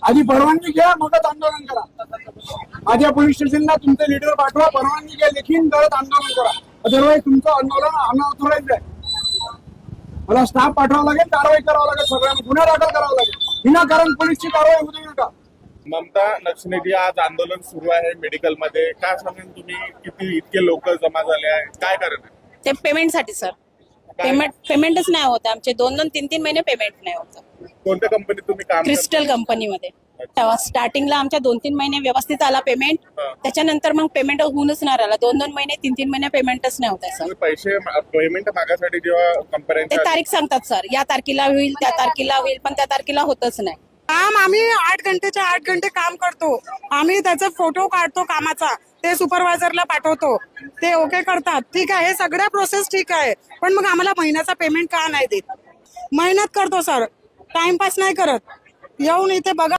आधी परवानगी घ्या, मगच आंदोलन करा. माझ्या पोलीस स्टेशनला तुमचे लीडर पाठवा, परवानगी घ्या लेखीन, तरच आंदोलन करा. अदरवाईज तुमचं आंदोलन अनऑथोराइज आहे. मला स्टाफ पाठवावं लागेल, कारवाई करावं लागेल, सगळ्यांना गुन्हा दाखल करावा लागेल. विनाकारण पोलीसची कारवाई होऊ देऊ नका. ममता नक्सलेटी आज आंदोलन सुरू आहे मेडिकल मध्ये, काय सांगेल तुम्ही? किती इतके लोक जमा झाले आहे, काय कारण आहे? ते पेमेंटसाठी सर. पेमेंटच नाही होत आमचे. 2-3 महिने पेमेंट नाही होत. कोणत्या कंपनीत तुम्ही काम क्रिस्टल कंपनीमध्ये. तेव्हा स्टार्टिंगला आमच्या 2-3 महिने व्यवस्थित आला पेमेंट. त्याच्यानंतर मग पेमेंट होऊनच नाही राहिला. 2-2 महिने 3-3 महिने पेमेंटच नाही होत आहे सर. पैसे पेमेंट मागासाठी जेव्हा ते कंपन्यांच्या तारीख सांगतात सर, या तारखेला होईल, त्या तारखेला होईल, पण त्या तारखेला होतच नाही. काम आम्ही 8 घंटेच्या 8 घंटे काम करतो. आम्ही त्याचा फोटो काढतो कामाचा, ते सुपरवायझरला पाठवतो, ते ओके करतात. ठीक आहे, हे सगळ्या प्रोसेस ठीक आहे, पण मग आम्हाला महिन्याचा पेमेंट का नाही देत? मेहनत करतो सर, टाइमपास नाही करत. येऊन इथे बघा.